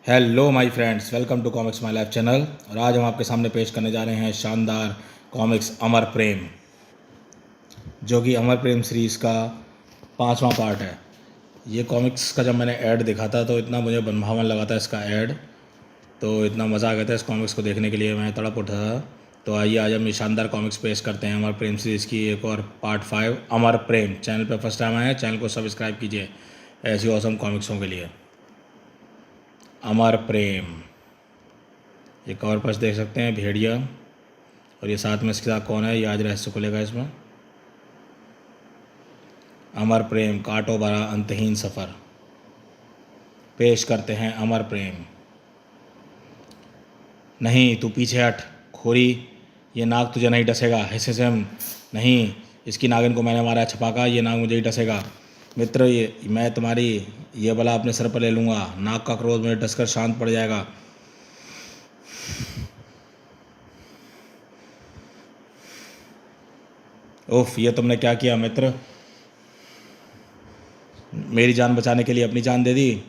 Hello my friends, welcome to comics my life channel. और आज हम आपके सामने पेश करने जा रहे हैं शानदार कॉमिक्स अमर प्रेम, जो कि अमर प्रेम सीरीज़ का 5वां पार्ट है। ये कॉमिक्स का जब मैंने ऐड देखा था तो इतना मुझे मनभावन लगा था इसका ऐड, तो इतना मज़ा आ गया था इस कॉमिक्स को देखने के लिए, मैं तड़प उठा था। तो आइए आज हम ये शानदार कॉमिक्स पेश करते हैं अमर प्रेम सीरीज़ की एक और पार्ट 5 अमर प्रेम। चैनल पर फर्स्ट टाइम आए हैं, चैनल को सब्सक्राइब कीजिए ऐसी औसम कॉमिक्सों के लिए। अमर प्रेम, ये कवर पर देख सकते हैं, भेड़िया, और ये साथ में इसके साथ कौन है ये आज रहस्य खुलेगा इसमें। अमर प्रेम, कांटो भरा अंतहीन सफ़र। पेश करते हैं अमर प्रेम। नहीं, तू पीछे हट खोरी, ये नाग तुझे नहीं डसेगा। हिस्से से हम नहीं, इसकी नागिन को मैंने मारा है छपाका, ये नाग मुझे ही डसेगा। मित्र, ये मैं तुम्हारी ये बला अपने सर पर ले लूँगा। नाग का क्रोध मुझे डसकर शांत पड़ जाएगा। उफ, ये तुमने क्या किया मित्र? मेरी जान बचाने के लिए अपनी जान दे दी।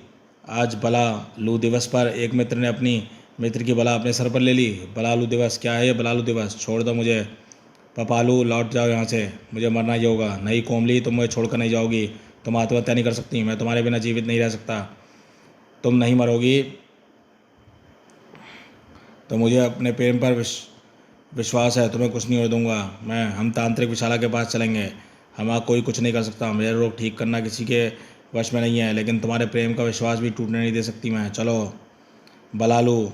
आज बला लू दिवस पर एक मित्र ने अपनी मित्र की बला अपने सर पर ले ली। बलालू दिवस क्या है ये? बलालू दिवस, छोड़ दो मुझे। पपालू, लौट जाओ यहाँ से, मुझे मरना ही होगा। नहीं कोमली, तुम मुझे छोड़कर नहीं जाओगी। तुम आत्महत्या नहीं कर सकती, मैं तुम्हारे बिना जीवित नहीं रह सकता। तुम नहीं मरोगी तो मुझे अपने प्रेम पर विश्वास है, तुम्हें कुछ नहीं होने दूंगा मैं। हम तांत्रिक विशाला के पास चलेंगे, हमारा कोई कुछ नहीं कर सकता। मेरे रोग ठीक करना किसी के वश में नहीं है, लेकिन तुम्हारे प्रेम का विश्वास भी टूटने नहीं दे सकती मैं। चलो। बलालू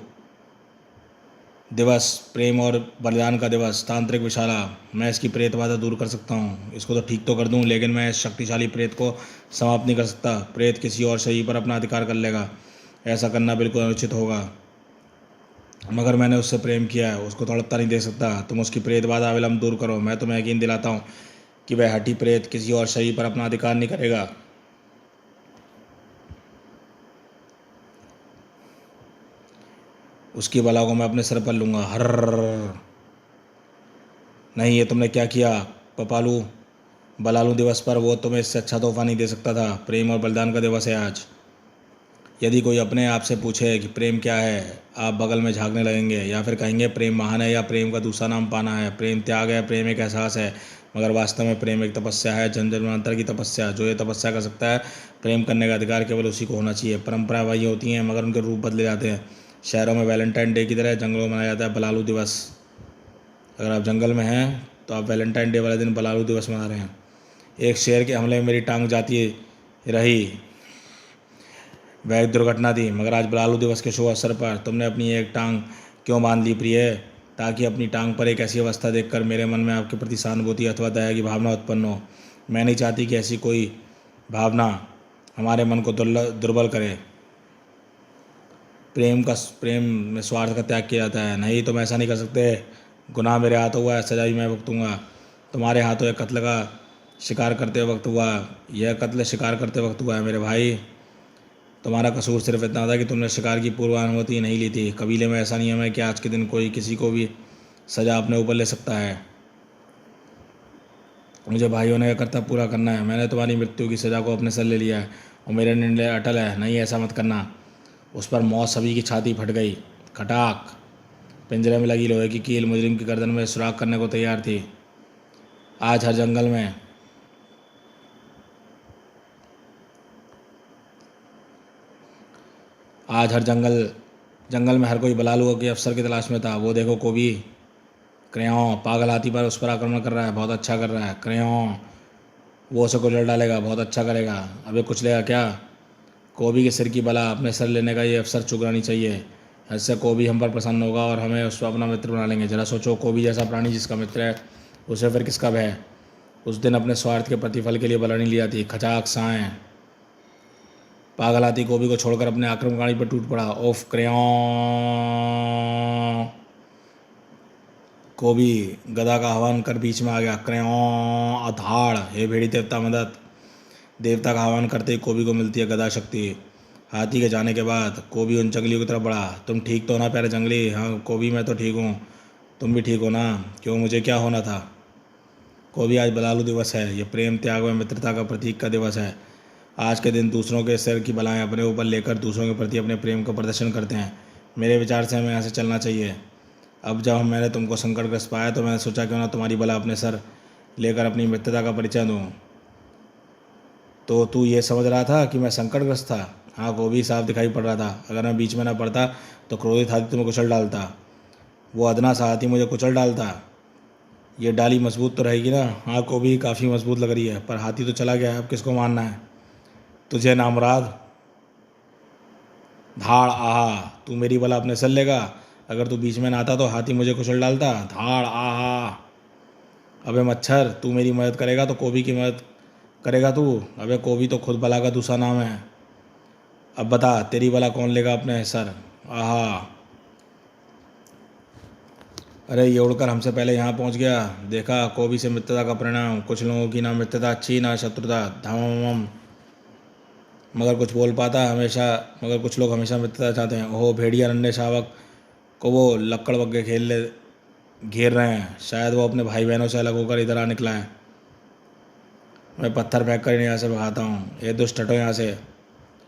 दिवस, प्रेम और बलिदान का दिवस। तांत्रिक विशाला, मैं इसकी प्रेत बाधा दूर कर सकता हूँ, इसको तो ठीक तो कर दूँ, लेकिन मैं इस शक्तिशाली प्रेत को समाप्त नहीं कर सकता। प्रेत किसी और शरीर पर अपना अधिकार कर लेगा, ऐसा करना बिल्कुल अनुचित होगा। मगर मैंने उससे प्रेम किया है, उसको तड़पता नहीं दे सकता। तुम उसकी प्रेत बाधा अविलंब दूर करो। मैं तुम्हें यकीन दिलाता हूँ कि वह हठी प्रेत किसी और शरीर पर अपना अधिकार नहीं करेगा। उसकी बला को मैं अपने सर पर लूँगा। हर नहीं, ये तुमने क्या किया पपालू? बलालू दिवस पर वो तुम्हें इससे अच्छा तोहफा नहीं दे सकता था। प्रेम और बलिदान का दिवस है आज। यदि कोई अपने आप से पूछे कि प्रेम क्या है, आप बगल में झांकने लगेंगे या फिर कहेंगे प्रेम महान है या प्रेम का दूसरा नाम पाना है। प्रेम त्याग है, प्रेम एक एहसास है, मगर वास्तव में प्रेम एक तपस्या है, जन्म जन्मांतर की तपस्या। जो ये तपस्या कर सकता है, प्रेम करने का अधिकार केवल उसी को होना चाहिए। परंपरा वही होती हैं, मगर उनके रूप बदले जाते हैं। शहरों में वैलेंटाइन डे की तरह जंगलों में मनाया जाता है बलालू दिवस। अगर आप जंगल में हैं तो आप वैलेंटाइन डे वाले दिन बलालू दिवस मना रहे हैं। एक शेर के हमले में मेरी टांग जाती रही, वह एक दुर्घटना थी, मगर आज बलालू दिवस के शुभ अवसर पर तुमने अपनी एक टांग क्यों बांध ली प्रिय? ताकि अपनी टांग पर एक ऐसी अवस्था देखकर मेरे मन में आपके प्रति सहानुभूति अथवा दया की भावना उत्पन्न हो। मैं नहीं चाहती कि ऐसी कोई भावना हमारे मन को दुर्बल करे। प्रेम में स्वार्थ का त्याग किया जाता है। नहीं, तुम ऐसा नहीं कर सकते। गुनाह मेरे हाथों हुआ है, सजा भी मैं भुगतूंगा। तुम्हारे हाथों एक कत्ल का शिकार करते वक्त हुआ, यह कत्ल शिकार करते वक्त हुआ है मेरे भाई। तुम्हारा कसूर सिर्फ इतना था कि तुमने शिकार की पूर्व अनुमति नहीं ली थी। कबीले में ऐसा नियम है कि आज के दिन कोई किसी को भी सज़ा अपने ऊपर ले सकता है। मुझे भाई होने का कर्तव्य पूरा करना है। मैंने तुम्हारी मृत्यु की सज़ा को अपने सर ले लिया है और मेरा निर्णय अटल है। नहीं, ऐसा मत करना। उस पर मौत सभी की छाती फट गई। खटाक, पिंजरे में लगी लोहे की कील मुजरिम की गर्दन में सुराख करने को तैयार थी। आज हर जंगल में आज हर जंगल में हर कोई बलालुओं के अफसर की तलाश में था। वो देखो कोबी, क्रेयों पागल हाथी पर उस पर आक्रमण कर रहा है, बहुत अच्छा कर रहा है। क्रेयों, वो उसे कुचल डालेगा, बहुत अच्छा करेगा। अबे कुछ लेगा क्या? कोबी के सिर की बला अपने सर लेने का ये अवसर चुकानी चाहिए। ऐसे कोबी हम पर प्रसन्न होगा और हमें उसको अपना मित्र बना लेंगे। जरा सोचो, कोबी जैसा प्राणी जिसका मित्र है, उसे फिर किसका भय? उस दिन अपने स्वार्थ के प्रतिफल के लिए बला नहीं लिया थी। खचाक साएँ, पागल हाथी कोबी को छोड़कर अपने आक्रमणकारी पर टूट पड़ा। ओफ क्रेयों, कोबी गदा का आह्वान कर बीच में आ गया। क्रेयों अधाड़, हे भेड़ी देवता मदद। देवता का आह्वान करते ही कोबी को मिलती है गदा शक्ति। हाथी के जाने के बाद कोबी उन जंगलियों की तरफ बढ़ा। तुम ठीक तो हो ना प्यारे जंगली? हाँ कोबी, मैं तो ठीक हूँ, तुम भी ठीक हो ना? क्यों, मुझे क्या होना था? कोबी, आज बलालू दिवस है। ये प्रेम त्याग व मित्रता का प्रतीक का दिवस है। आज के दिन दूसरों के सिर की बलाएं अपने ऊपर लेकर दूसरों के प्रति अपने प्रेम का प्रदर्शन करते हैं। मेरे विचार से हमें यहाँ से चलना चाहिए। अब जब मैंने तुमको संकटग्रस्त पाया तो मैंने सोचा क्यों ना तुम्हारी बला अपने सर लेकर अपनी मित्रता का परिचय दूँ। तो तू ये समझ रहा था कि मैं संकटग्रस्त था? हाँ, वो भी साफ दिखाई पड़ रहा था। अगर मैं बीच में ना पड़ता तो क्रोधित हाथी तुम्हें कुचल डालता। वो अदना सा हाथी मुझे कुचल डालता। ये डाली मजबूत तो रहेगी ना? हाँ, को भी काफ़ी मजबूत लग रही है, पर हाथी तो चला गया है, अब किसको मानना है? तुझे नामुराद। धाड़ आहा, तू मेरी बला अपने सर लेगा? अगर तू बीच में ना आता तो हाथी मुझे कुचल डालता। धाड़ आहा। अबे मच्छर, तू मेरी मदद करेगा तो कोबी की मदद करेगा तू? अबे कोबी तो खुद बला का दूसरा नाम है। अब बता, तेरी बला कौन लेगा अपने सर? आहा। अरे ये उड़कर हमसे पहले यहाँ पहुँच गया। देखा, कोबी से मित्रता का परिणाम। कुछ लोगों की ना मित्रता अच्छी ना शत्रुता। धम। मगर कुछ लोग हमेशा मित्रता चाहते हैं। ओहो, भेड़िया नन्हे शावक को वो लक्कड़ बग्गे घेर रहे हैं। शायद वो अपने भाई बहनों से अलग होकर इधर आ निकला है। मैं पत्थर फेंक कर यहाँ से भगाता हूँ। ये दुष्ट हटो यहाँ से।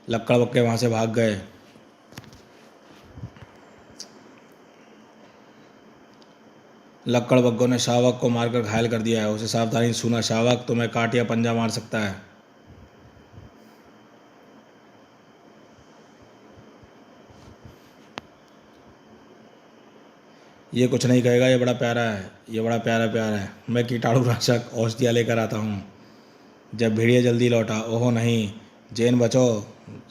लक्कड़ बग्गे वहाँ से भाग गए। लक्कड़ बग्गों ने शावक को मारकर घायल कर दिया है। उसे सावधानी से सुना, शावक तुम्हें काट या पंजा मार सकता है। ये कुछ नहीं कहेगा, ये बड़ा प्यारा है, ये बड़ा प्यारा है। मैं कीटाणु नाशक औषधियाँ लेकर आता हूँ। जब भेड़िया जल्दी लौटा। ओहो नहीं, जैन बचो,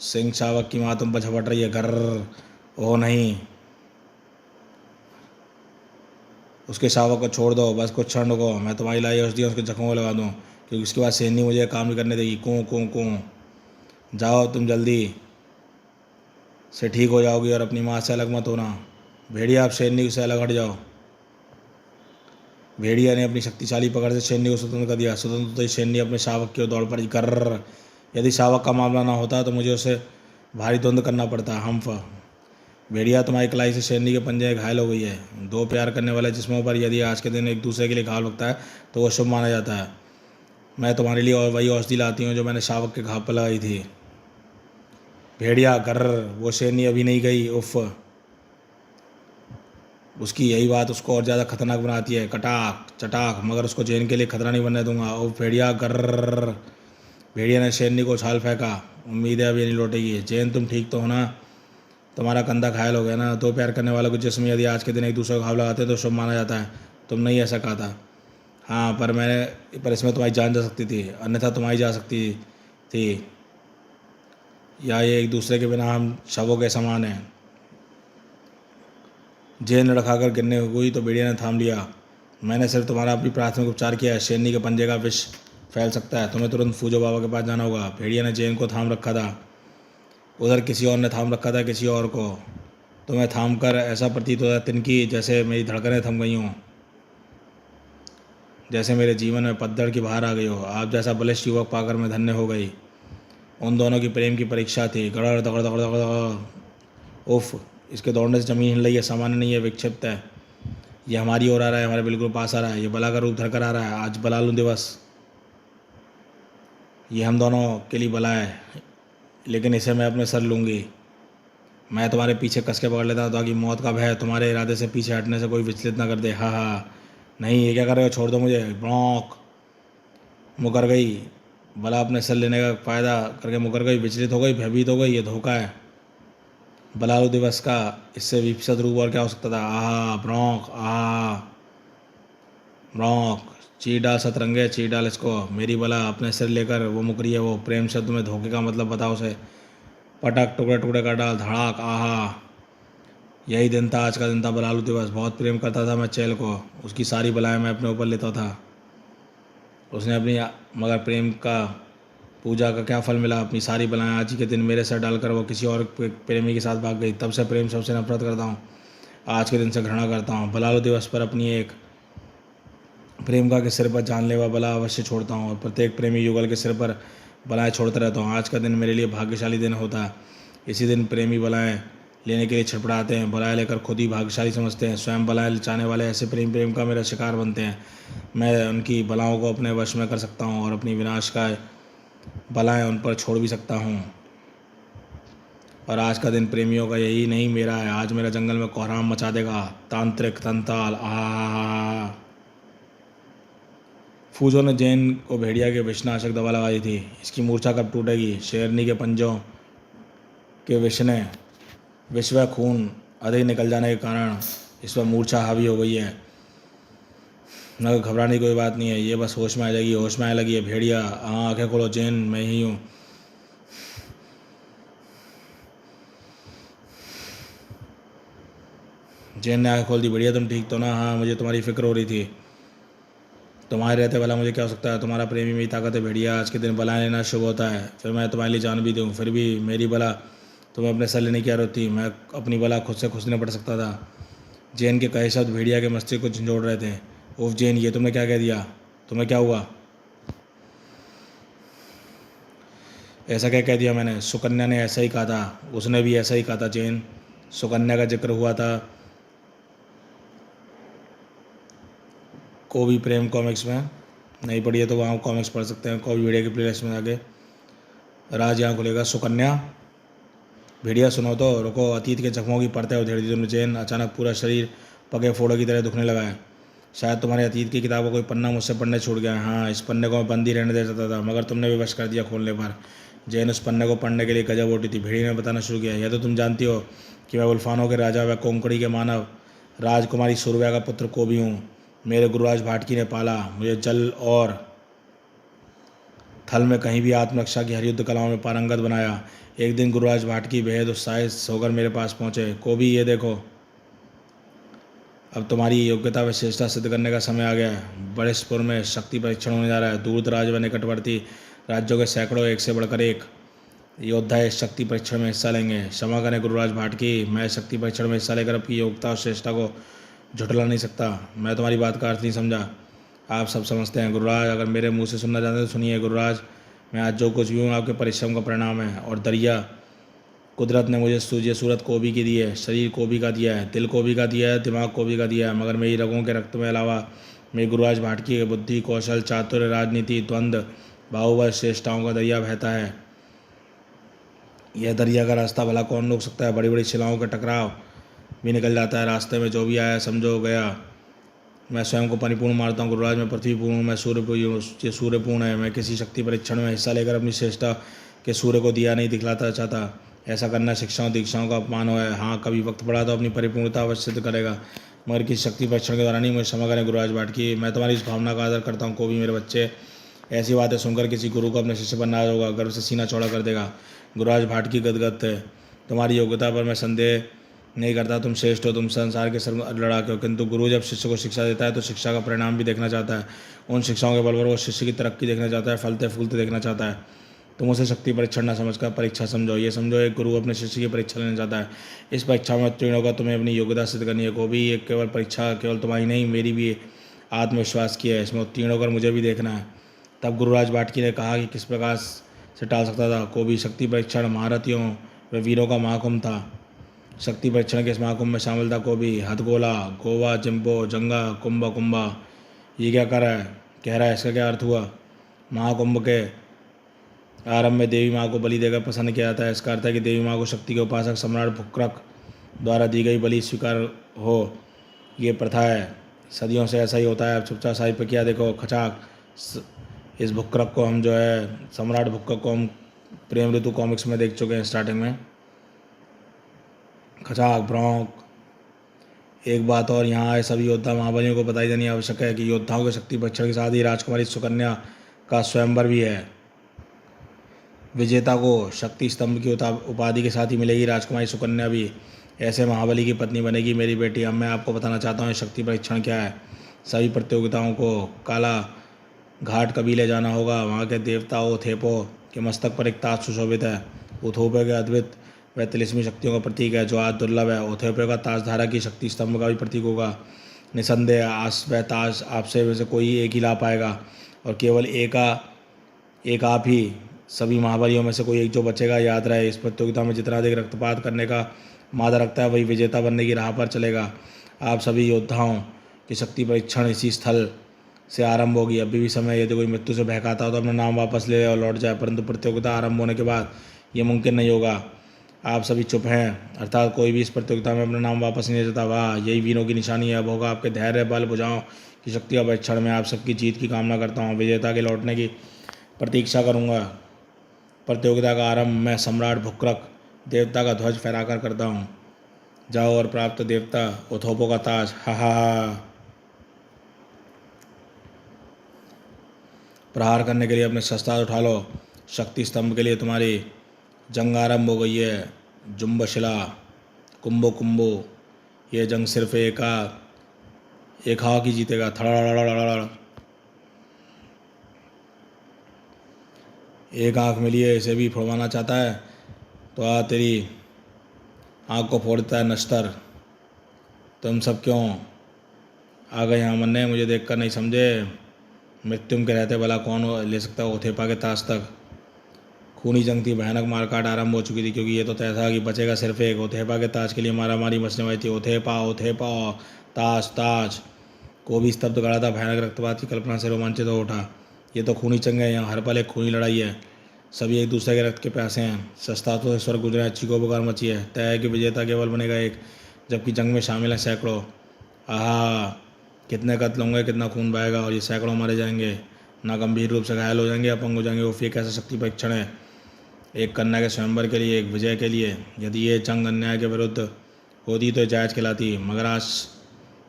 सिंह शावक की माँ तुम पर झपट रही है। गर्र। ओहो नहीं, उसके शावक को छोड़ दो, बस कुछ क्षण रुको। मैं तुम्हारी लाई औषधियाँ उसके जख्मों को लगा दूँ, क्योंकि उसके बाद सेनी मुझे काम नहीं करने देगी। कूँ कूँ कूँ। जाओ, तुम जल्दी से ठीक हो जाओगी और अपनी माँ से अलग मत होना। भेड़िया, आप शेरनी से अलग हट जाओ। भेड़िया ने अपनी शक्तिशाली पकड़ से शेरनी को स्वतंत्र कर दिया। स्वतंत्र तो शेरनी अपने शावक की ओर दौड़ पड़ी। कर। यदि शावक का मामला ना होता तो मुझे उसे भारी द्वंद्व करना पड़ता। हम्फ। भेड़िया, तुम्हारी कलाई से शेरनी के पंजे घायल हो गई है। दो प्यार करने वाले जिस्मों पर यदि आज के दिन एक दूसरे के लिए घाव लगता है तो वह शुभ माना जाता है। मैं तुम्हारे लिए और वही औषधि लाती हूँ जो मैंने शावक के घाव पर लगाई थी। भेड़िया, कर। वो शेरनी अभी नहीं गई। उफ। उसकी यही बात उसको और ज़्यादा खतरनाक बनाती है। कटाक चटाक, मगर उसको जैन के लिए खतरा नहीं बनने दूंगा। ओ भेड़िया, गर्र। भेड़िया ने शेरनी को उछाल फेंका। उम्मीद है अभी नहीं लौटेगी। जैन, तुम ठीक तो हो ना? तुम्हारा कंधा घायल हो गया ना? दो प्यार करने वालों के जिस्म यदि आज के दिन एक दूसरे को घाव लगाते हैं तो शुभ माना जाता है। तुम नहीं ऐसा कहा था? हाँ, पर इसमें तुम्हारी जान जा सकती थी, अन्यथा तुम्हारी जा सकती थी। या ये एक दूसरे के बिना हम शवों के समान हैं। जैन लड़खाकर गिरने हुई तो भेड़िया ने थाम लिया। मैंने सिर्फ तुम्हारा अपनी प्राथमिक उपचार किया है। शेरनी के पंजे का विष फैल सकता है। तुम्हें तुरंत फूजो बाबा के पास जाना होगा। भेड़िया ने जैन को थाम रखा था। उधर किसी और ने थाम रखा था, किसी और को। तुम्हें थाम कर ऐसा प्रतीत होता है तिनकी, जैसे मेरी धड़कनें थम गई हों, जैसे मेरे जीवन में पतझड़ की बाहर आ गई हो। आप जैसा बलिष्ठ युवक पाकर मैं धन्य हो गई। उन दोनों की प्रेम की परीक्षा थी। गड़ड़ दगड़ दगड़ दगड़। उफ, इसके दौड़ने से जमीन हिल रही है। सामान्य नहीं है, विक्षिप्त है। ये हमारी ओर आ रहा है, हमारे बिल्कुल पास आ रहा है। ये बला का रूप धरकर आ रहा है। आज बलालू दिवस, ये हम दोनों के लिए बला है, लेकिन इसे मैं अपने सर लूँगी। मैं तुम्हारे पीछे कस के पकड़ लेता हूँ ताकि मौत का भय तुम्हारे इरादे से पीछे हटने से कोई विचलित ना कर दे। हाँ हाँ। नहीं, ये क्या कर रहे हो? छोड़ दो मुझे। ब्रॉक। मुकर गई। बला अपने सर लेने का फायदा करके मुकर गई, विचलित हो गई, भयभीत हो गई। ये धोखा है। बलालू दिवस का इससे विपसद रूप और क्या हो सकता था? आहा। ब्रॉक। आहा। ब्रॉक। चीर डाल सतरंगे, चीर डाल इसको। मेरी बला अपने सिर लेकर वो मुकरी है। वो प्रेम शब्द में धोखे का मतलब बताओ उसे। पटक, टुकड़े टुकड़े कर डाल। धड़ाक। आहा। यही दिन था, आज का दिन था बलालू दिवस। बहुत प्रेम करता था मैं चैल को। उसकी सारी बलाएं मैं अपने ऊपर लेता था। उसने अपनी मगर प्रेम का पूजा का क्या फल मिला? अपनी सारी बलाएं आज ही के दिन मेरे सर डालकर वो किसी और प्रेमी के साथ भाग गई। तब से प्रेम सबसे नफरत करता हूँ। आज के दिन से घृणा करता हूँ। बलालू दिवस पर अपनी एक प्रेमिका के सिर पर जानलेवा बला अवश्य छोड़ता हूँ, और प्रत्येक प्रेमी युगल के सिर पर बलाएँ छोड़ता रहता हूँ। आज का दिन मेरे लिए भाग्यशाली दिन होता है। इसी दिन प्रेमी बलाएँ लेने के लिए छटपटाते हैं। बलाएँ लेकर खुद ही भाग्यशाली समझते हैं। स्वयं बलाएँ चाहने वाले ऐसे प्रेम का मेरा शिकार बनते हैं। मैं उनकी बलाओं को अपने वश में कर सकता हूँ और अपनी विनाश का बलाएं उन पर छोड़ भी सकता हूँ। और आज का दिन प्रेमियों का यही नहीं मेरा है। आज मेरा जंगल में कोहराम मचा देगा तांत्रिक तंताल। आ फूजो ने जैन को भेड़िया के विषनाशक दवा लगाई थी। इसकी मूर्छा कब टूटेगी? शेरनी के पंजों के विष व खून अधिक निकल जाने के कारण इस पर मूर्छा हावी हो गई है। मगर घबराने की कोई बात नहीं है, ये बस होश में आ जाएगी। होश में आने लगी है भेड़िया। हाँ, आंखें खोलो जैन, मैं ही हूँ। जैन ने आंखें खोल दी। बढ़िया, तुम ठीक तो ना? हाँ, मुझे तुम्हारी फिक्र हो रही थी। तुम्हारे रहते भला मुझे क्या हो सकता है? तुम्हारा प्रेमी मेरी ताकत है भेड़िया। आज के दिन भला लेना शुभ होता है, फिर मैं तुम्हारे लिए जान भी दूँ। फिर भी मेरी भला तुम्हें अपने सर लेने की जरूरत थी। मैं अपनी भला खुद से खुश नहीं पड़ सकता था। जैन के कहे शब्द भेड़िया के मस्तिष्क को झंझोड़ रहे थे। उफ जैन, ये तुमने क्या कह दिया? तुम्हें क्या हुआ? ऐसा क्या कह दिया मैंने? सुकन्या ने ऐसा ही कहा था। उसने भी ऐसा ही कहा था जैन। सुकन्या का जिक्र हुआ था कोबी प्रेम कॉमिक्स में। नहीं पढ़ी है तो वहाँ कॉमिक्स पढ़ सकते हैं कोबी भेड़िया की प्लेलिस्ट में आगे। राज यहाँ खुलेगा। सुकन्या, भेड़िया सुनो तो। रुको, अतीत के जख्मों की परतें उधेड़ दी तुमने जैन। अचानक पूरा शरीर पके फोड़ों की तरह दुखने लगा है। शायद तुम्हारे अतीत की किताब का कोई पन्ना मुझसे पढ़ने छूट गया है। हाँ, इस पन्ने को मैं बंद ही रहने दे सकता था, मगर तुमने विवश कर दिया खोलने पर। जैन उस पन्ने को पढ़ने के लिए गजब उठी थी। भेड़िया ने बताना शुरू किया। यह तो तुम जानती हो कि मैं उल्फानों के राजा व कोंकणी के मानव राजकुमारी सुरव्या का पुत्र कोबी हूँ। मेरे गुरुराज भाटकी ने पाला मुझे जल और थल में कहीं भी आत्मरक्षा की हर युद्ध कलाओं में पारंगत बनाया। एक दिन गुरुराज भाटकी बेहद उत्साहित होकर मेरे पास पहुँचे। कोबी, ये देखो, अब तुम्हारी योग्यता व श्रेष्ठता सिद्ध करने का समय आ गया है। बड़ेसपुर में शक्ति परीक्षण होने जा रहा है। दूर दराज व निकटवर्ती राज्यों के सैकड़ों एक से बढ़कर एक योद्धा इस शक्ति परीक्षण में हिस्सा लेंगे। क्षमा करें गुरुराज भाटकी, मैं शक्ति परीक्षण में हिस्सा लेकर आपकी योग्यता और श्रेष्ठता को झुठला नहीं सकता। मैं तुम्हारी बात का अर्थ नहीं समझा। आप सब समझते हैं गुरुराज। अगर मेरे मुंह से सुनना चाहते हैं तो सुनिए गुरुराज। मैं आज जो कुछ भी हूँ आपके परिश्रम का परिणाम है। और दरिया कुदरत ने मुझे सूझे सूरत कोबी की दी है, शरीर कोबी का दिया है, दिल कोबी का दिया है, दिमाग कोबी का दिया है, मगर मेरी रगों के रक्त में अलावा मेरी गुरुराज भाटकी के बुद्धि, कौशल, चातुर्य, राजनीति, द्वंद्व, बाहुबल, श्रेष्ठताओं का दरिया बहता है। यह दरिया का रास्ता भला कौन रोक सकता है? बड़ी बड़ी शिलाओं का टकराव भी निकल जाता है रास्ते में। जो भी आया समझो गया। मैं स्वयं को परिपूर्ण मानता हूँ गुरुराज। मैं पृथ्वीपूर्ण हूँ, मैं ये सूर्यपूर्ण है। मैं किसी शक्ति परीक्षण में हिस्सा लेकर अपनी श्रेष्ठता के सूर्य को दिया नहीं दिखलाता चाहता। ऐसा करना शिक्षाओं दीक्षाओं का अपमान है। हाँ, कभी वक्त पड़ा तो अपनी परिपूर्णता अवश्य सिद्ध करेगा, मगर किसी शक्ति परीक्षण के दौरान नहीं। मुझे क्षमा करें गुरुराज भाटकी। मैं तुम्हारी इस भावना का आदर करता हूँ कोबी मेरे बच्चे। ऐसी बातें सुनकर किसी गुरु को अपने शिष्य पर नाज होगा, गर्व से सीना चौड़ा कर देगा। गुरुराज भाटकी गदगद थे। तुम्हारी योग्यता पर मैं संदेह नहीं करता। तुम श्रेष्ठ हो, तुम संसार के सर्व लड़ाके हो, किंतु गुरु जब शिष्य को शिक्षा देता है तो शिक्षा का परिणाम भी देखना चाहता है। उन शिक्षाओं के बल पर वो शिष्य की तरक्की देखना चाहता है, फलते फूलते देखना चाहता है। तुम उसे शक्ति परीक्षण न समझकर परीक्षा समझो। ये समझो एक गुरु अपने शिष्य की परीक्षा लेना चाहता है। इस परीक्षा में उत्तीर्ण होकर तुम्हें अपनी योग्यता सिद्ध करनी है। को भी एक केवल परीक्षा केवल तुम्हारी नहीं, मेरी भी आत्मविश्वास की है। इसमें उत्तीर्ण होकर मुझे भी देखना है। तब गुरुराज भाटकी ने कहा कि किस प्रकार से टाल सकता था। को भी शक्ति परीक्षण महारथियों व वीरों का महाकुंभ था। शक्ति परीक्षण के इस महाकुंभ में शामिल था कोबी, हथगोला, गोवा, जिम्बो, जंगा, कुंभा कुंभा। ये क्या कर रहा है, कह रहा है? इसका क्या अर्थ हुआ? महाकुंभ के आरंभ में देवी माँ को बलि देकर प्रसन्न किया जाता है। इसका अर्थ है कि देवी माँ को शक्ति के उपासक सम्राट भुक्रक द्वारा दी गई बलि स्वीकार हो। ये प्रथा है, सदियों से ऐसा ही होता है। अब चुपचाप साहिब पे किया देखो खचाक। इस भुक्रक को हम जो है सम्राट भुक्रक को हम प्रेम ऋतु कॉमिक्स में देख चुके हैं स्टार्टिंग में। खचाक ब्रॉन्क। एक बात और, यहाँ आए सभी योद्धा महाबलियों को बताई जानी आवश्यक है कि योद्धाओं के शक्ति परीक्षण के साथ ही राजकुमारी सुकन्या का स्वयंवर भी है। विजेता को शक्ति स्तंभ की उपाधि के साथ ही मिलेगी राजकुमारी सुकन्या भी। ऐसे महाबली की पत्नी बनेगी मेरी बेटी। अब मैं आपको बताना चाहता हूँ शक्ति परीक्षण क्या है। सभी प्रतियोगिताओं को काला घाट कबीले जाना होगा। वहाँ के देवता ओथेपो के मस्तक पर एक ताज सुशोभित है। ओथोपे के अद्भुत व तिलिस्मी शक्तियों का प्रतीक है जो आज दुर्लभ है। ओथोपे का ताजधारा की शक्ति स्तंभ का भी प्रतीक होगा। निसंदेह आज वह ताज आपसे वैसे कोई एक ही ला पाएगा, और केवल एक आप ही सभी महाबलियों में से कोई एक जो बचेगा। याद रहे, इस प्रतियोगिता में जितना अधिक रक्तपात करने का मादा रखता है वही विजेता बनने की राह पर चलेगा। आप सभी योद्धाओं की शक्ति परीक्षण इसी स्थल से आरंभ होगी। अभी भी समय है, यदि कोई मृत्यु से बहकाता हो तो अपना नाम वापस ले और लौट जाए, परंतु प्रतियोगिता आरंभ होने के बाद ये मुमकिन नहीं होगा। आप सभी चुप हैं, अर्थात कोई भी इस प्रतियोगिता में अपना नाम वापस नहीं ले जाता। वाह, यही वीरों की निशानी है। अब होगा आपके धैर्य, बल, भुजाओं की शक्ति और परीक्षण में आप सबकी जीत की कामना करता हूँ। विजेता के लौटने की प्रतीक्षा करूँगा। प्रतियोगिता का आरंभ मैं सम्राट भुक्रक देवता का ध्वज फहराकर करता हूँ। जाओ और प्राप्त देवता उथोपो का ताज। हा हा हा। प्रहार करने के लिए अपने शस्त्र उठा लो। शक्ति स्तंभ के लिए तुम्हारी जंग आरंभ हो गई है। जुम्बशिला कुंभो कुंभो। ये जंग सिर्फ एक हाव की जीतेगा। थड़ा। एक आंख मिली है, इसे भी फोड़वाना चाहता है तो आ, तेरी आंख को फोड़ देता है नश्तर। तुम सब क्यों आ गए यहाँ मरने? मुझे देखकर नहीं समझे? मृत्युम के रहते भला कौन ले सकता है ओथेपा के ताज तक? खूनी जंग थी, भयानक मारकाट आरंभ हो चुकी थी, क्योंकि ये तो तय था कि बचेगा सिर्फ एक। ओथेपा के ताज के लिए मारामारी मचने वाली थी। ओथेपा ओथेपा ताज ताज। को भी स्तब्ध खड़ा था, भयानक रक्तपात की कल्पना से रोमांचित हो उठा। ये तो खूनी जंग है, यहाँ हर पल एक खूनी लड़ाई है। सभी एक दूसरे के रक्त के प्यासे हैं। शस्त्रास्त्रों से स्वर्ग गुजरे, अच्छी को पुकार मची है। तय है कि विजेता केवल बनेगा एक, जबकि जंग में शामिल हैं सैकड़ों। आहा, कितने कत्ल होंगे, कितना खून बहेगा, और ये सैकड़ों मारे जाएंगे, ना गंभीर रूप से घायल हो जाएंगे, अपंग हो जाएंगे। उफ, ये कैसा शक्ति परीक्षण है! एक कन्या के स्वयंवर के लिए, एक विजय के लिए। यदि ये जंग अन्याय के विरुद्ध होती तो जायज़ कहलाती, मगर आज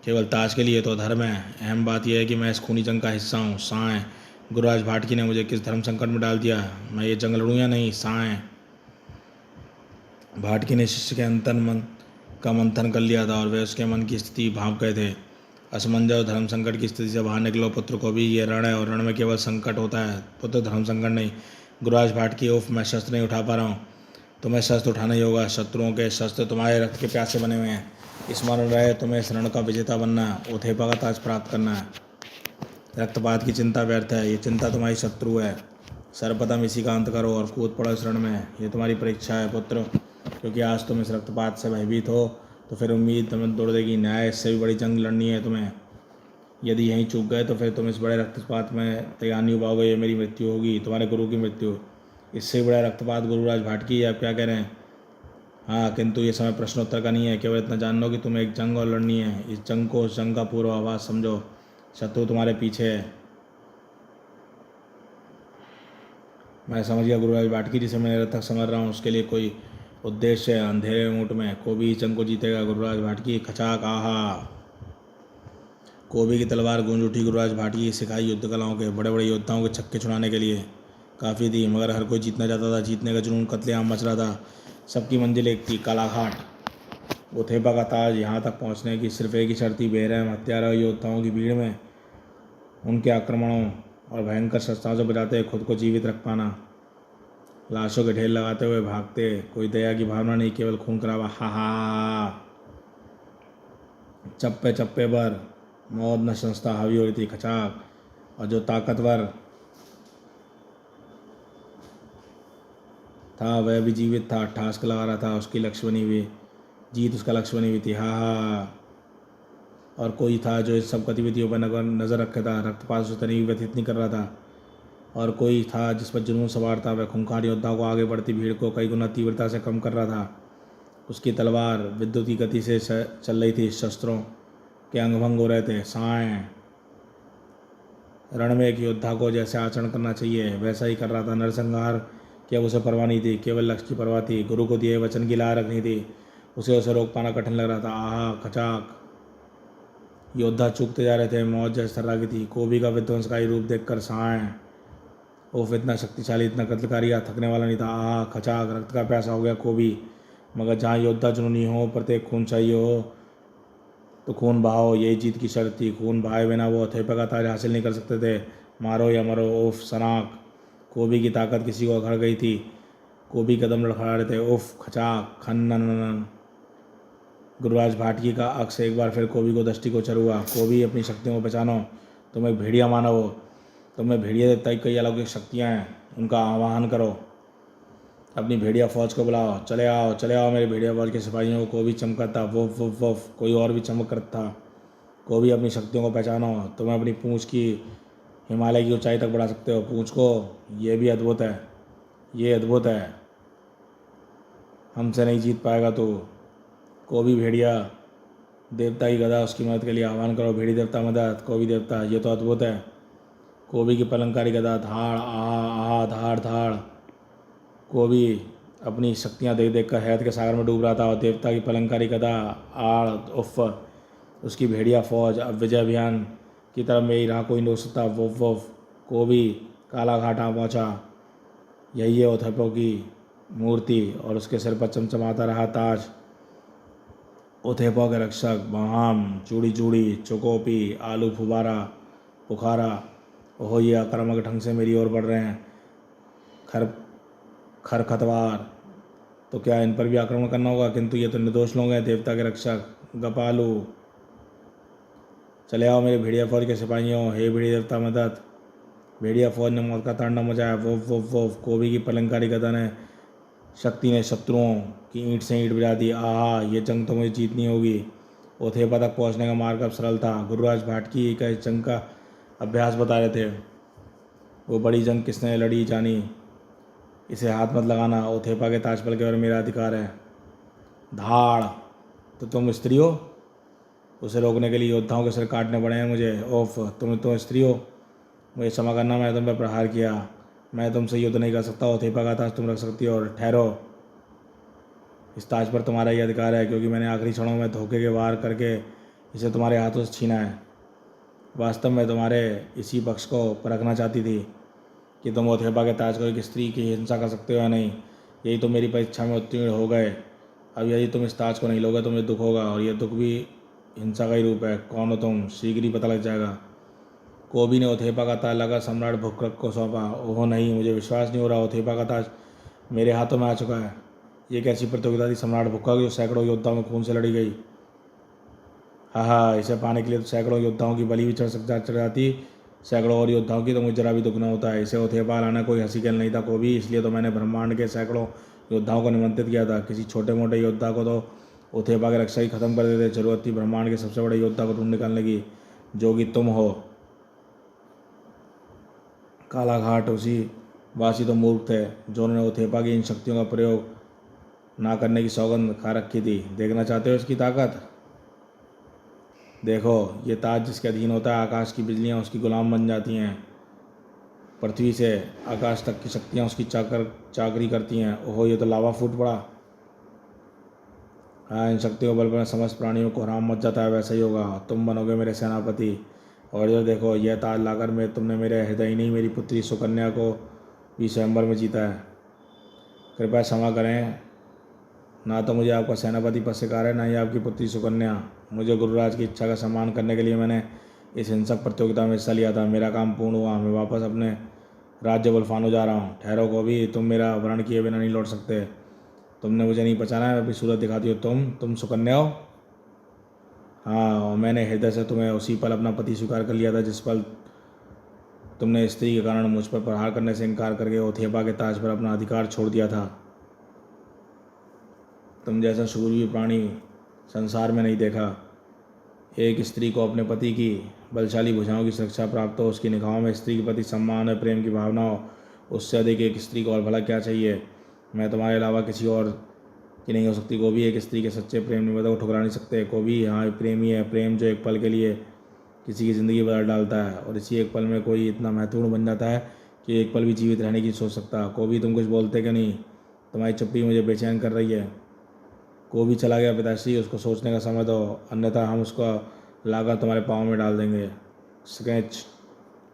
केवल ताज के लिए तो धर्म है। अहम बात यह है कि मैं इस खूनी जंग का हिस्सा हूँ। साएँ, गुरुराज भाटकी ने मुझे किस धर्म संकट में डाल दिया? मैं ये जंग लड़ूँ या नहीं? साएँ। भाटकी ने शिष्य के अंतन मन का मंथन कर लिया था और वे उसके मन की स्थिति भांप गए थे। असमंजस और धर्म संकट की स्थिति से बाहर निकलो। पुत्र को भी ये रण है, और रण में केवल संकट होता है, पुत्र धर्म संकट नहीं। गुरुराज भाटकी, उफ, मैं शस्त्र नहीं उठा पा रहा हूँ। तुम्हें शस्त्र उठाना ही होगा। शत्रुओं के शस्त्र तुम्हारे रक्त के प्यासे बने हुए हैं। स्मरण रहे, तुम्हें इस रण का विजेता बनना है, ओथेपा का ताज प्राप्त करना है। रक्तपात की चिंता व्यर्थ है, ये चिंता तुम्हारी शत्रु है। सर्वप्रथम इसी का अंत करो और कूद पड़ो इस रण में। ये तुम्हारी परीक्षा है पुत्र, क्योंकि आज तुम इस रक्तपात से भयभीत हो तो फिर उम्मीद तुम्हें तोड़ देगी। न्याय, इससे भी बड़ी जंग लड़नी है तुम्हें। यदि यहीं चूक गए तो फिर तुम इस बड़े रक्तपात में तैयार नहीं हो पाओगे। ये मेरी मृत्यु होगी, तुम्हारे गुरु की मृत्यु। इससे बड़ा रक्तपात गुरुराज भाटकी, आप क्या कह रहे हैं? हाँ, किंतु ये समय प्रश्नोत्तर का नहीं है। केवल इतना जान लो कि तुम्हें एक जंग और लड़नी है। इस जंग को, उस जंग का पूर्वाभास समझो। शत्रु तुम्हारे पीछे है। मैं समझ गया गुरुराज भाटकी, जिसे मैं निरर्थक समझ रहा हूँ, उसके लिए कोई उद्देश्य है। अंधेरे ऊँट में कोबी इस जंग को जीतेगा। गुरुराज भाटकी, खचाक। आहा, कोबी की तलवार गूंज उठी। गुरुराज भाटकी की सिखाई युद्ध कलाओं के बड़े बड़े योद्धाओं के छक्के छुड़ाने के लिए काफ़ी थी, मगर हर कोई जीतना चाहता था। जीतने का जुनून कत्लेआम मच रहा था। सबकी मंजिल एक थी, कालाघाट। ओथेपा का ताज। यहाँ तक पहुँचने की सिर्फ एक ही शर्त थी, बेरहम हत्यारा योद्धाओं की भीड़ में उनके आक्रमणों और भयंकर शस्त्रों से बचाते खुद को जीवित रख पाना। लाशों के ढेर लगाते हुए भागते, कोई दया की भावना नहीं, केवल खून खराबा। हा हा। चप्पे चप्पे पर मौत न संस्था हावी हो रही थी, खचाक। और जो ताकतवर था वह भी जीवित था, ठास्क लगा रहा था। उसकी लक्ष्य बनी हुई जीत उसका लक्ष्य बनी हुई थी। हा हा। और कोई था जो इस सब गतिविधियों पर नज़र रखे था, रक्तपात से तनी व्यतीत नहीं कर रहा था। और कोई था जिस पर जुनून सवार था, वह खूंखार योद्धाओं को आगे बढ़ती भीड़ को कई गुना तीव्रता से कम कर रहा था। उसकी तलवार विद्युत की गति से चल रही थी। शस्त्रों के अंग भंग हो रहे थे। साएँ। रण में एक योद्धा को जैसे आचरण करना चाहिए वैसा ही कर रहा था। नरसंहार की अब उसे परवाह नहीं थी, केवल लक्ष्य की परवाह थी। गुरु को दिए वचन की लार रखनी थी, उसे रोक पाना कठिन लग रहा था। आहा, खचाक। योद्धा चूकते जा रहे थे, मौत जैसे थर्राती थी। कोबी का विध्वंसकारी रूप देखकर साएँ, ओफ, इतना शक्तिशाली, इतना कत्लकारी, थकने वाला नहीं था। आहा, खचाक। रक्त का प्यासा हो गया कोबी। मगर जहाँ योद्धा जुनूनी हो, प्रत्येक खून चाहिए हो तो खून बहाओ, यही जीत की शर्त थी। खून बहाए बिना वो ओथेपा का ताज हासिल नहीं कर सकते थे। मारो या मरो। उफ, सनाक। कोबी की ताकत किसी को अखड़ गई थी। कोबी कदम लड़खड़ा रहे थे। उफ, खचाक, खन। गुरुराज भाटकी का अक्स एक बार फिर कोबी को दृष्टिगोचर हुआ। कोबी, अपनी शक्तियों को पहचानो। तुम एक भेड़िया मानव हो। तुम्हें भेड़िया देवता की कई अलौकिक शक्तियाँ हैं, उनका आवाहन करो। अपनी भेड़िया फौज को बुलाओ। चले आओ मेरे भेड़िया फौज के सिपाहियों को। कोबी चमका था। Woof woof woof. कोई और भी चमक रहा था। को भी अपनी शक्तियों को पहचानो। तुम्हें अपनी पूंछ की हिमालय की ऊंचाई तक बढ़ा सकते हो। पूंछ को, ये भी अद्भुत है, ये अद्भुत है। हमसे नहीं जीत पाएगा तू। को भी भेड़िया देवता की गदा, उसकी मदद के लिए आह्वान करो। भेड़ी देवता मदद, को भी देवता, ये तो अद्भुत है। कोबी की पलंकारी गदा, धाड़ आहा आहा धाड़ धाड़। को भी अपनी शक्तियाँ देख देख कर हैत के सागर में डूब रहा था। और देवता की पलंकारी गदा, आड़ उफ, उसकी भेड़िया फौज अब विजय अभियान की तरफ मेरी राह कोई नहीं रोक सकता। Woof woof. को भी काला घाट आ पहुँचा। यही है ओथेपो की मूर्ति और उसके सिर पर चमचमाता रहा ताज। ओथेपो के रक्षक बहाम, चूड़ी चूड़ी, चुकोपी, आलू फुबारा, बुखारा। ओहो, ये आक्रामक ढंग से मेरी ओर बढ़ रहे हैं। खर खरखतवार, तो क्या इन पर भी आक्रमण करना होगा? किंतु ये तो निर्दोष लोग हैं। देवता के रक्षक गपालू, चले आओ मेरे भेड़िया फौज के सिपाहियों। हे भेड़िया देवता मदद। भेड़िया फौज ने मौत का तांडव मचाया। वोफ वोफ वोफ। कोबी की पलंकारी गदा ने, शक्ति ने शत्रुओं की ईंट से ईंट गिरा दी। आहा, ये जंग तो मुझे जीतनी होगी। ओथेपा तक पहुंचने का मार्ग अब सरल था। गुरुराज भाटकी का इस जंग का अभ्यास बता रहे थे। वो बड़ी जंग किसने लड़ी जानी, इसे हाथ मत लगाना। ओथेपा के ताज पर केवल मेरा अधिकार है। धाड़, तो तुम स्त्री हो? उसे रोकने के लिए योद्धाओं के सिर काटने पड़े हैं मुझे। ओफ, तुम तो स्त्री हो, मुझे क्षमा करना, मैं तुम पर प्रहार किया। मैं तुमसे युद्ध नहीं कर सकता। ओथेपा का ताज तुम रख सकती हो। और ठहरो, इस ताज पर तुम्हारा ही अधिकार है, क्योंकि मैंने आखिरी क्षणों में धोखे के वार करके इसे तुम्हारे हाथों से छीना है। वास्तव में तुम्हारे इसी पक्ष को परखना चाहती थी कि तुम ओथेपा के ताज को एक स्त्री की हिंसा कर सकते हो या नहीं। यही तो मेरी परीक्षा में उत्तीर्ण हो गए। अब यदि तुम इस ताज को नहीं लोगे तो मुझे दुख होगा, और यह दुख भी हिंसा का ही रूप है। कौन हो तुम? शीघ्र ही पता लग जाएगा। कोबी ने ओथेपा का ताज लाकर सम्राट भुक्रक को सौंपा। ओहो नहीं, मुझे विश्वास नहीं हो रहा। ओथेपा का ताज मेरे हाथों में आ चुका है। ये कैसी प्रतियोगिता थी सम्राट भुक्रक, जो सैकड़ों योद्धाओं में खून से लड़ी गई। हाँ, इसे पाने के लिए तो सैकड़ों योद्धाओं की बलि भी चढ़ जाती। सैकड़ों और योद्धाओं की तो मुझे जरा भी दुख न होता है। इसे ओथेपा लाना कोई हंसी खेल नहीं था कोबी, इसलिए तो मैंने ब्रह्मांड के सैकड़ों योद्धाओं को निमंत्रित किया था। किसी छोटे मोटे योद्धा को तो ओथेपा के रक्षा ही खत्म कर देते। जरूरत थी ब्रह्मांड के सबसे बड़े योद्धा को ढूंढ निकालने की, जो कि तुम हो। काला घाट उसी वासी तो मूर्ख थे जो उन्होंने ओथेपा की इन शक्तियों का प्रयोग ना करने की सौगंध खा रखी थी। देखना चाहते हो इसकी ताकत? देखो, ये ताज जिसके अधीन होता है, आकाश की बिजलियाँ उसकी गुलाम बन जाती हैं। पृथ्वी से आकाश तक की शक्तियाँ उसकी चाकरी करती हैं। ओहो, ये तो लावा फूट पड़ा। हाँ, इन शक्तियों बल पर समस्त प्राणियों को हराम मच जाता है। वैसा ही होगा, तुम बनोगे मेरे सेनापति। और जो देखो, यह ताज लाकर तुमने मेरे हृदय नहीं, मेरी पुत्री सुकन्या को भी स्वयंवर में जीता है। कृपया क्षमा करें, ना तो मुझे आपका सेनापति पद स्वीकार है, ना ही आपकी पुत्री सुकन्या। मुझे गुरुराज की इच्छा का सम्मान करने के लिए मैंने इस हिंसक प्रतियोगिता में हिस्सा लिया था। मेरा काम पूर्ण हुआ, मैं वापस अपने राज्य बुल्फानो जा रहा हूँ। ठहरो को भी, तुम मेरा वर्ण किए बिना नहीं लौट सकते। तुमने मुझे नहीं पहचाना है, अपनी सूरत दिखाती हो। तुम सुकन्या हो? हाँ, और मैंने हृदय से तुम्हें उसी पल अपना पति स्वीकार कर लिया था जिस पल तुमने स्त्री के कारण मुझ पर प्रहार करने से इनकार करके ओथेपा के ताज पर अपना अधिकार छोड़ दिया था। तुम जैसा शूरवीर प्राणी संसार में नहीं देखा। एक स्त्री को अपने पति की बलशाली भुजाओं की सुरक्षा प्राप्त हो, उसकी निगाहों में स्त्री के प्रति सम्मान और प्रेम की भावना हो, उससे अधिक एक स्त्री को और भला क्या चाहिए? मैं तुम्हारे अलावा किसी और की नहीं हो सकती। को भी एक स्त्री के सच्चे प्रेम निवेदन को ठुकरा नहीं सकते। को भी हाँ, प्रेम ही है, प्रेम जो एक पल के लिए किसी की ज़िंदगी बदल डालता है, और इसी एक पल में कोई इतना महत्वपूर्ण बन जाता है कि एक पल भी जीवित रहने की सोच सकता। को भी तुम कुछ बोलते क्यों नहीं? तुम्हारी चुप्पी मुझे बेचैन कर रही है। को भी चला गया पिताश्री, उसको सोचने का समय दो, अन्यथा हम उसको लाकर तुम्हारे पाँव में डाल देंगे। स्केच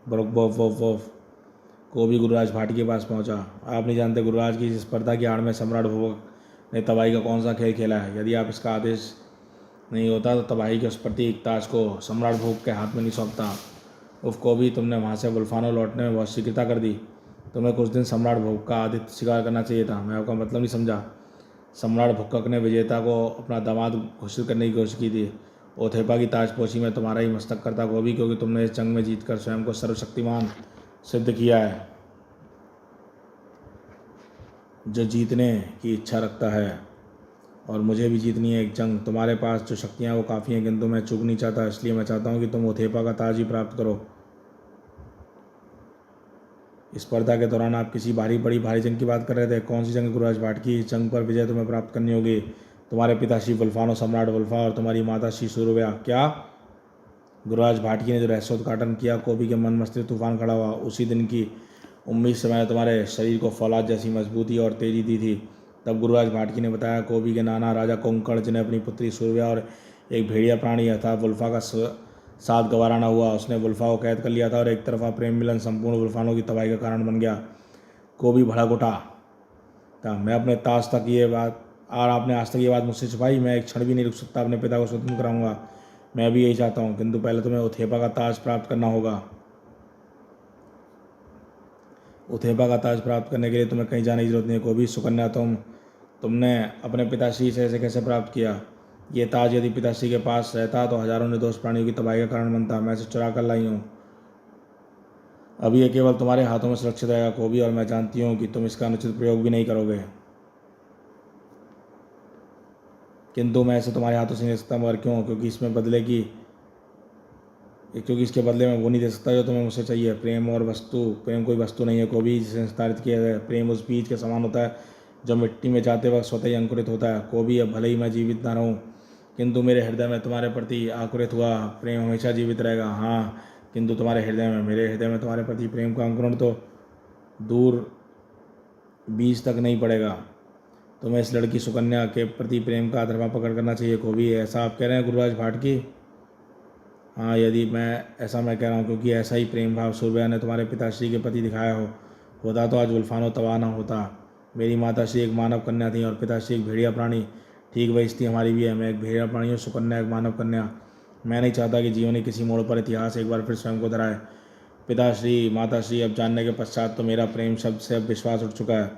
ब्रोक वोफ वोफ वोफ। को भी गुरुराज भाटी के पास पहुंचा। आप नहीं जानते गुरुराज की इस स्पर्धा की आड़ में सम्राट भूपक ने तबाही का कौन सा खेल खेला है। यदि आप इसका आदेश नहीं होता तो तबाही के उस प्रतीक ताज को सम्राट भूप के हाथ में नहीं सौंपता। उफ, को भी तुमने वहाँ से बुल्फानो लौटने में बहुत शीघ्रता कर दी। तुम्हें कुछ दिन सम्राट भूप का आदित्य स्वीकार करना चाहिए था। मैं आपका मतलब नहीं समझा। सम्राट भुक्कक ने विजेता को अपना दामाद घोषित करने की कोशिश की थी। ओथेपा की ताजपोशी में तुम्हारा ही मस्तक करता को भी, क्योंकि तुमने इस जंग में जीतकर स्वयं को सर्वशक्तिमान सिद्ध किया है। जो जीतने की इच्छा रखता है और मुझे भी जीतनी है एक जंग। तुम्हारे पास जो शक्तियाँ हैं वो काफ़ी हैं, किंतु मैं चूक नहीं चाहता, इसलिए मैं चाहता हूँ कि तुम ओथेपा का ताज ही प्राप्त करो। स्पर्धा के दौरान आप किसी भारी जंग की बात कर रहे थे। कौन सी जंग गुरुराज भाटकी? इस जंग पर विजय तुम्हें प्राप्त करनी होगी। तुम्हारे पिता श्री वुल्फानो सम्राट वुल्फा और तुम्हारी माता श्री सूरव्या। क्या? गुरुराज भाटकी ने जो रहस्योद्घाटन किया, कोबी के मन मस्तिष्क तूफान खड़ा हुआ। उसी दिन की उम्मीद से मैंने तुम्हारे शरीर को फौलाद जैसी मजबूती और तेजी दी थी। तब गुरुराज भाटकी ने बताया, कोबी के नाना राजा कोंकण, जिन्हें अपनी पुत्री सूर्या और एक भेड़िया प्राणी अर्थात वुल्फा का साथ गवारा न हुआ, उसने वुल्फा को कैद कर लिया था और एक तरफा प्रेम मिलन संपूर्ण वुल्फानों की तबाही का कारण बन गया। कोबी भड़क उठा था, मैं अपने ताज तक ये बात और आपने आज तक ये बात मुझसे छुपाई। मैं एक क्षण भी नहीं रुक सकता, अपने पिता को स्वतंत्र कराऊंगा। मैं भी यही चाहता हूँ, किंतु पहले तुम्हें उथेपा का ताज प्राप्त करना होगा। उथेपा का ताज प्राप्त करने के लिए तुम्हें कहीं जाने की जरूरत नहीं है। कोबी, सुकन्या, तुमने अपने पिताश्री से इसे कैसे प्राप्त किया? ये ताज यदि पिताश्री के पास रहता तो हजारों निर्दोष प्राणियों की तबाही का कारण बनता। मैं इसे चुरा कर लाई हूँ। अभी ये केवल तुम्हारे हाथों में सुरक्षित रहेगा कोबी, और मैं जानती हूँ कि तुम इसका अनुचित प्रयोग भी नहीं करोगे। किंतु मैं इसे तुम्हारे हाथों से नहीं दे सकता। मगर क्यों? क्योंकि इसके बदले में वो नहीं दे सकता जो तुम्हें मुझसे चाहिए। प्रेम कोई वस्तु नहीं है कोबी, जिसे निर्धारित किया है। प्रेम उस बीज के समान होता है जो मिट्टी में जाते वक्त स्वतः ही अंकुरित होता है। कोबी, अब भले ही मैं जीवित ना रहूं, किंतु मेरे हृदय में तुम्हारे प्रति अंकुरित हुआ प्रेम हमेशा जीवित रहेगा। हाँ, किंतु मेरे हृदय में तुम्हारे प्रति प्रेम का अंकुरण तो दूर बीज तक नहीं पड़ेगा। तुम्हें इस लड़की सुकन्या के प्रति प्रेम का धर्मा पकड़ करना चाहिए कोबी। ऐसा आप कह रहे हैं गुरुराज भाटकी? हाँ, मैं कह रहा हूँ, क्योंकि ऐसा ही प्रेम भाव सूर्या ने तुम्हारे पिताश्री के प्रति दिखाया होता तो आज वुल्फानो तबाह न होता। मेरी माताश्री एक मानव कन्या थी और पिताश्री एक भेड़िया प्राणी। ठीक वही स्थिति हमारी भी है। मैं एक भेड़िया प्राणी हूँ, सुकन्या एक मानव कन्या। मैं नहीं चाहता कि जीवन के किसी मोड़ पर इतिहास एक बार फिर स्वयं को दोहराए। पिताश्री, माताश्री, अब जानने के पश्चात तो मेरा प्रेम शब्द से अब विश्वास उठ चुका है।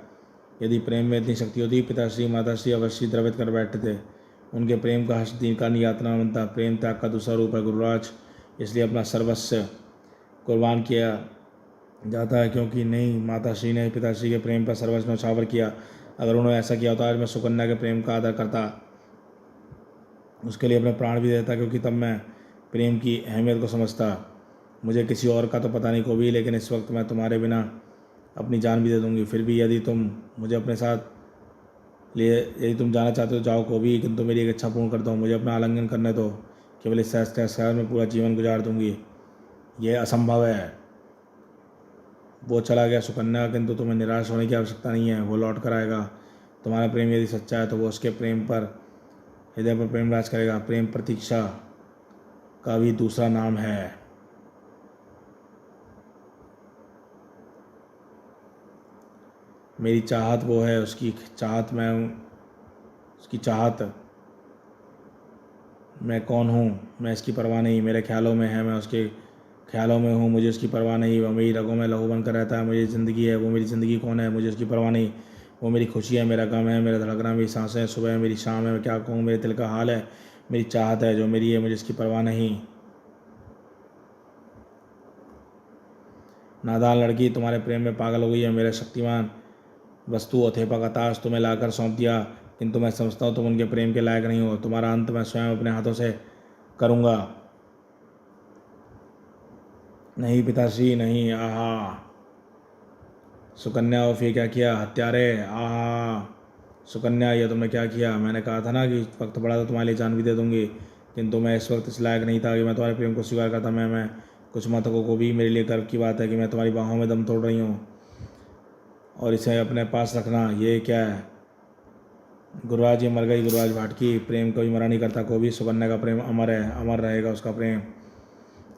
यदि प्रेम में इतनी शक्ति होती, पिताश्री माताश्री अवश्य द्रवित कर बैठते थे। उनके प्रेम का हर्ष दिन का यातना बनता। प्रेम त्याग का दूसरा रूप है गुरुराज, इसलिए अपना सर्वस्व कुर्बान किया जाता है। क्योंकि नहीं, माताश्री ने पिताश्री के प्रेम पर सर्वस्व न्यौछावर किया। अगर उन्होंने ऐसा किया होता, आज मैं सुकन्या के प्रेम का आदर करता, उसके लिए अपने प्राण भी देता, क्योंकि तब मैं प्रेम की अहमियत को समझता। मुझे किसी और का तो पता नहीं कोबी, लेकिन इस वक्त मैं तुम्हारे बिना अपनी जान भी दे दूंगी। फिर भी यदि तुम मुझे अपने साथ यदि तुम जाना चाहते हो जाओ कोबी, किंतु मेरी एक इच्छा पूर्ण कर दो। मुझे अपना आलिंगन करने दो। केवल इस शहर में पूरा जीवन गुजार दूंगी। यह असंभव है। वो चला गया सुकन्या, किंतु तुम्हें निराश होने की आवश्यकता नहीं है। वो लौट कर आएगा। तुम्हारा प्रेम यदि सच्चा है तो वो उसके प्रेम पर हृदय पर प्रेम राज करेगा। प्रेम प्रतीक्षा का भी दूसरा नाम है। मेरी चाहत वो है, उसकी चाहत मैं हूँ। उसकी चाहत मैं कौन हूँ? मैं इसकी परवाह नहीं। मेरे ख्यालों में है, मैं उसके ख्यालों में हूँ। मुझे उसकी परवाह नहीं। वो मेरी रगों में लहू बनकर रहता है। मुझे ज़िंदगी है, वो मेरी ज़िंदगी कौन है? मुझे उसकी परवाह नहीं। वो मेरी खुशी है, मेरा गम है, मेरा धड़कना, मेरी सांसें है, सुबह है, मेरी शाम है। मैं क्या कहूँ, मेरे दिल का हाल है। मेरी चाहत है जो मेरी है, मुझे इसकी परवाह नहीं। नादान लड़की, तुम्हारे प्रेम में पागल हो गई है। मेरा शक्तिमान वस्तु ओथेपा का ताज तुम्हें लाकर सौंप दिया, किंतु मैं समझता हूँ तुम उनके प्रेम के लायक नहीं हो। तुम्हारा अंत मैं स्वयं अपने हाथों से करूँगा। नहीं पिताश्री, नहीं। आहा सुकन्या, और फिर क्या किया? हत्यारे, आहा सुकन्या, ये तुमने क्या किया? मैंने कहा था ना कि वक्त पड़ा तो तुम्हारे लिए जान भी दे दूंगी, किंतु मैं इस वक्त इस लायक नहीं था कि मैं तुम्हारे प्रेम को स्वीकार करता। मैं कुछ मतों को भी मेरे लिए गर्व की बात है कि मैं तुम्हारी बाहों में दम तोड़ रही हूँ, और इसे अपने पास रखना। ये क्या है गुरुराज? ये मर गई गुरुराज भाटकी। प्रेम कभी मरा नहीं करता कोबी। सुकन्या का प्रेम अमर है, अमर रहेगा उसका प्रेम।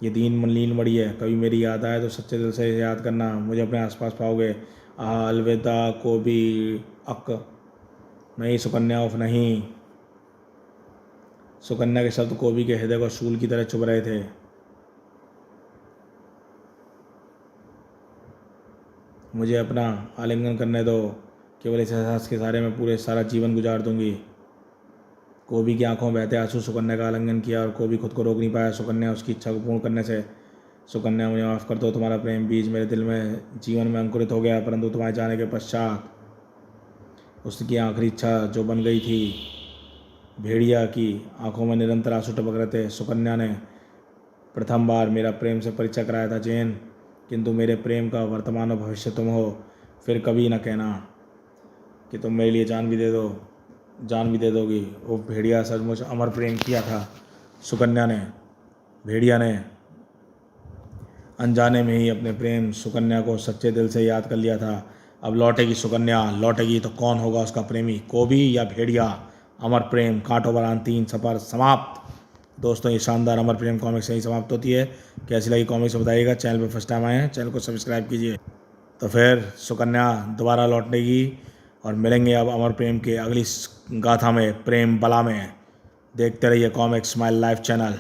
ये दीन लीन मड़ी है। कभी मेरी याद आए तो सच्चे दिल से याद करना, मुझे अपने आसपास पाओगे। अलविदा कोबी। अक नहीं सुकन्या, उफ नहीं। सुकन्या के शब्द कोबी के हृदय को शूल की तरह चुभ रहे थे। मुझे अपना आलिंगन करने दो। केवल इस एहसास के सहारे में पूरे सारा जीवन गुजार दूंगी। कोबी की आंखों में बहते आंसू। सुकन्या का आलिंगन किया और कोबी खुद को रोक नहीं पाया। सुकन्या उसकी इच्छा को पूर्ण करने से। सुकन्या, मुझे माफ़ कर दो। तुम्हारा प्रेम बीज मेरे दिल में जीवन में अंकुरित हो गया, परंतु तुम्हारे जाने के पश्चात उसकी आखिरी इच्छा जो बन गई थी भेड़िया की आंखों में निरंतर आंसू टपक रहे थे। सुकन्या ने प्रथम बार मेरा प्रेम से परिचय कराया था जैन, किंतु मेरे प्रेम का वर्तमान और भविष्य तुम हो। फिर कभी न कहना कि तुम मेरे लिए जान भी दे दोगी। वो भेड़िया सचमुच अमर प्रेम किया था। सुकन्या ने भेड़िया ने अनजाने में ही अपने प्रेम सुकन्या को सच्चे दिल से याद कर लिया था। अब लौटेगी सुकन्या, लौटेगी तो कौन होगा उसका प्रेमी, कोबी या भेड़िया। अमर प्रेम कांटों पर 3 सफर समाप्त। दोस्तों, ये शानदार अमर प्रेम कॉमिक्स यहीं समाप्त होती है। कैसी लगी कॉमिक्स बताइएगा। चैनल पर फर्स्ट टाइम आए हैं, चैनल को सब्सक्राइब कीजिए। तो फिर सुकन्या दोबारा लौटेगी और मिलेंगे अब अमर प्रेम के अगली गाथा में, प्रेम बला में। देखते रहिए कॉमिक्स माय लाइफ चैनल।